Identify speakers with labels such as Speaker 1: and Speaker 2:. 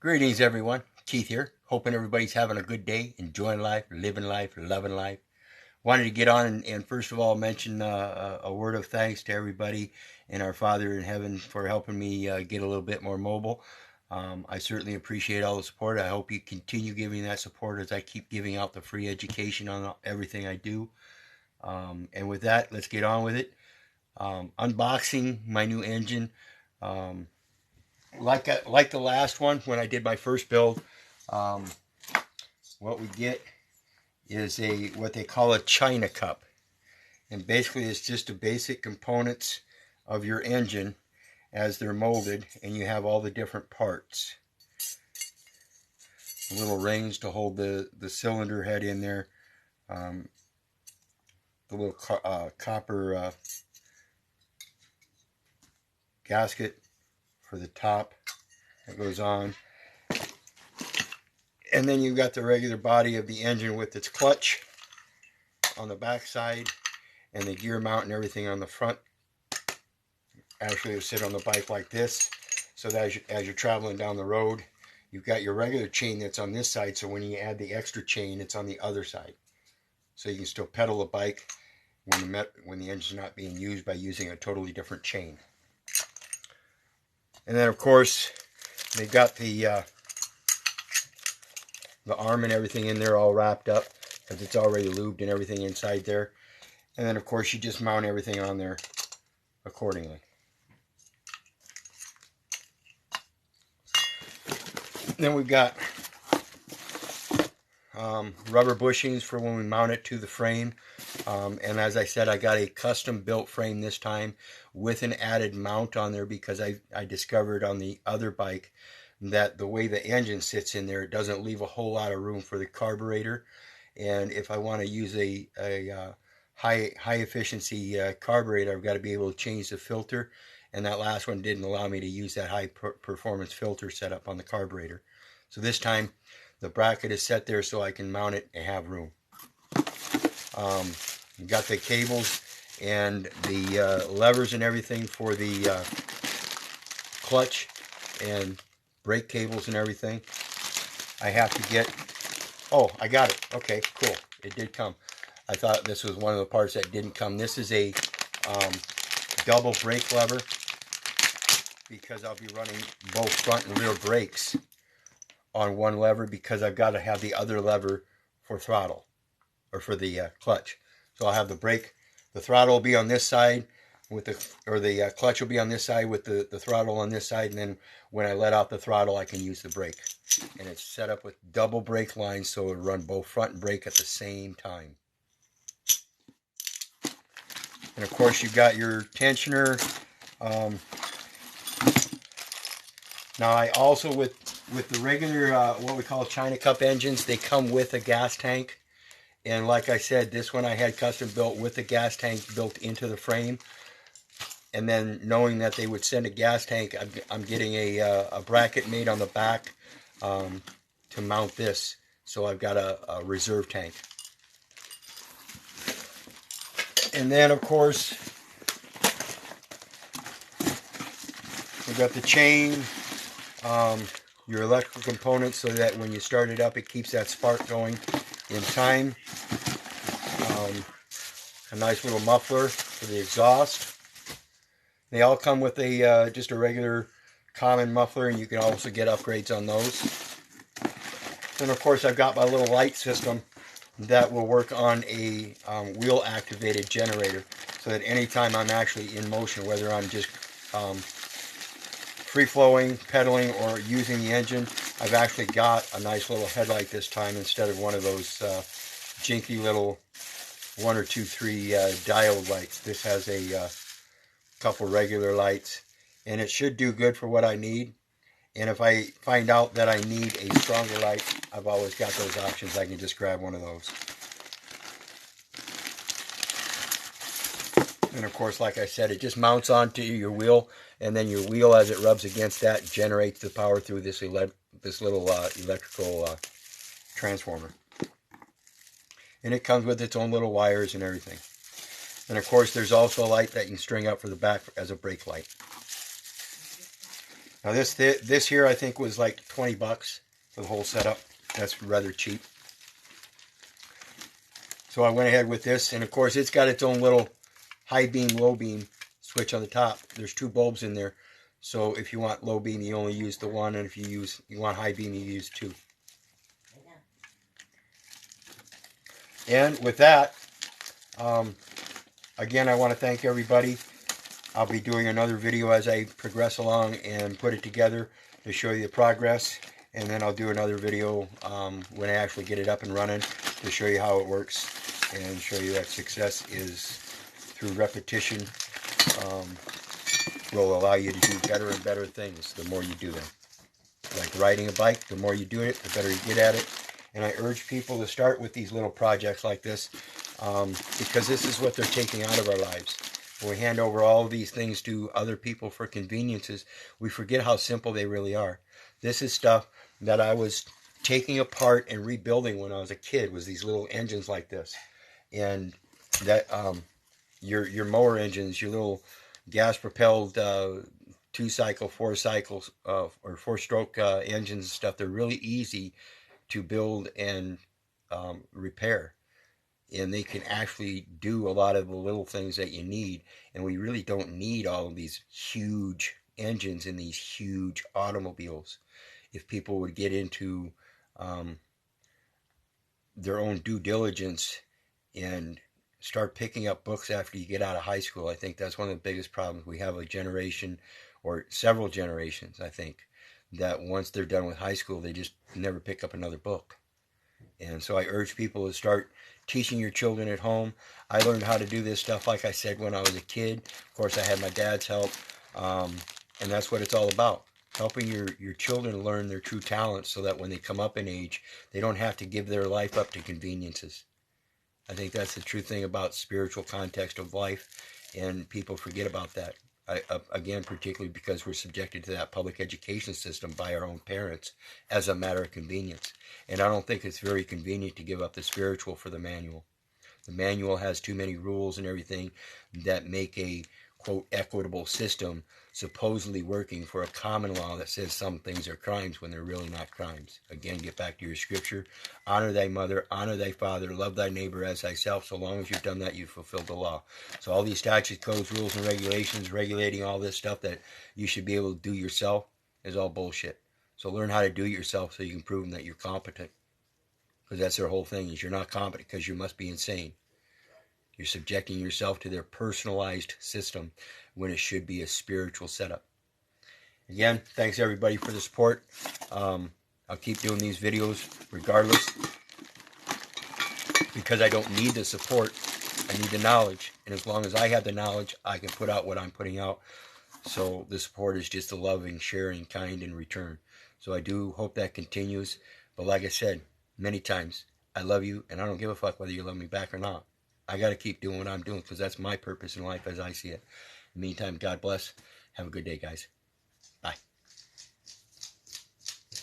Speaker 1: Greetings, everyone. Keith here. Hoping everybody's having a good day, enjoying life, living life, loving life. Wanted to get on and first of all mention a word of thanks to everybody and our Father in heaven for helping me get a little bit more mobile. I certainly appreciate all the support. I hope you continue giving that support as I keep giving out the free education on everything I do. And with that, let's get on with it. Unboxing my new engine. Like the last one, when I did my first build, what we get is what they call a China cup, and basically it's just the basic components of your engine as they're molded, and you have all the different parts. The little rings to hold the cylinder head in there, the little copper gasket for the top that goes on, and then you've got the regular body of the engine with its clutch on the back side and the gear mount and everything on the front. Actually, it'll sit on the bike like this, so that as you're traveling down the road, you've got your regular chain that's on this side, so when you add the extra chain, it's on the other side, so you can still pedal the bike when the engine's not being used by using a totally different chain. And then, of course, they've got the arm and everything in there all wrapped up, because it's already lubed and everything inside there. And then, of course, you just mount everything on there accordingly. Then we've got rubber bushings for when we mount it to the frame. And as I said, I got a custom built frame this time with an added mount on there, because I discovered on the other bike that the way the engine sits in there, it doesn't leave a whole lot of room for the carburetor. And if I want to use a high efficiency carburetor, I've got to be able to change the filter, and that last one didn't allow me to use that high performance filter setup on the carburetor. So this time the bracket is set there so I can mount it and have room. You've got the cables and the levers and everything for the clutch and brake cables and everything. I have to get, oh, I got it. Okay, cool. It did come. I thought this was one of the parts that didn't come. This is a double brake lever, because I'll be running both front and rear brakes on one lever, because I've got to have the other lever for throttle, or for the clutch. So I'll have the throttle will be on this side with the clutch will be on this side with the throttle on this side, and then when I let out the throttle, I can use the brake. And it's set up with double brake lines, so it'll run both front and brake at the same time. And of course, you've got your tensioner. Now I also, with the regular what we call China cup engines, they come with a gas tank. And like I said, this one I had custom built with the gas tank built into the frame. And then knowing that they would send a gas tank, I'm getting a bracket made on the back to mount this. So I've got a reserve tank. And then, of course, we've got the chain, your electrical components, so that when you start it up, it keeps that spark going in time. A nice little muffler for the exhaust. They all come with just a regular common muffler, and you can also get upgrades on those. Then, of course, I've got my little light system that will work on a wheel activated generator, so that anytime I'm actually in motion, whether I'm just free flowing, pedaling, or using the engine, I've actually got a nice little headlight this time, instead of one of those jinky little 1 or 2, 3 diode lights. This has a couple regular lights, and it should do good for what I need. And if I find out that I need a stronger light, I've always got those options. I can just grab one of those. And of course, like I said, it just mounts onto your wheel, and then your wheel, as it rubs against that, generates the power through this little electrical transformer. And it comes with its own little wires and everything. And of course, there's also a light that you can string up for the back as a brake light. Now this here I think was like 20 bucks for the whole setup. That's rather cheap. So I went ahead with this, and of course it's got its own little high beam, low beam switch on the top. There's two bulbs in there. So if you want low beam, you only use the one, and if you want high beam, you use two. And with that, again, I want to thank everybody. I'll be doing another video as I progress along and put it together to show you the progress. And then I'll do another video when I actually get it up and running to show you how it works and show you that success is through repetition will allow you to do better and better things the more you do them. Like riding a bike, the more you do it, the better you get at it. And I urge people to start with these little projects like this because this is what they're taking out of our lives. When we hand over all of these things to other people for conveniences, we forget how simple they really are. This is stuff that I was taking apart and rebuilding when I was a kid, was these little engines like this. And that your mower engines, your little gas-propelled 2-cycle, 4-cycle, or 4-stroke engines and stuff, they're really easy to build and repair. And they can actually do a lot of the little things that you need. And we really don't need all of these huge engines in these huge automobiles. If people would get into their own due diligence and start picking up books after you get out of high school, I think that's one of the biggest problems. We have a generation, or several generations, I think, that once they're done with high school, they just never pick up another book. And so I urge people to start teaching your children at home. I learned how to do this stuff, like I said, when I was a kid. Of course, I had my dad's help, and that's what it's all about. Helping your children learn their true talents so that when they come up in age, they don't have to give their life up to conveniences. I think that's the true thing about spiritual context of life, and people forget about that. Again, particularly because we're subjected to that public education system by our own parents as a matter of convenience. And I don't think it's very convenient to give up the spiritual for the manual. The manual has too many rules and everything that make a, quote, equitable system supposedly working for a common law that says some things are crimes when they're really not crimes. Again, get back to your scripture. Honor thy mother, honor thy father, love thy neighbor as thyself. So long as you've done that, you've fulfilled the law. So all these statutes, codes, rules, and regulations regulating all this stuff that you should be able to do yourself is all bullshit. So learn how to do it yourself so you can prove them that you're competent. Because that's their whole thing, is you're not competent because you must be insane. You're subjecting yourself to their personalized system when it should be a spiritual setup. Again, thanks everybody for the support. I'll keep doing these videos regardless because I don't need the support. I need the knowledge. And as long as I have the knowledge, I can put out what I'm putting out. So the support is just a loving, sharing, kind in return. So I do hope that continues. But like I said many times, I love you and I don't give a fuck whether you love me back or not. I got to keep doing what I'm doing because that's my purpose in life as I see it. In the meantime, God bless. Have a good day, guys.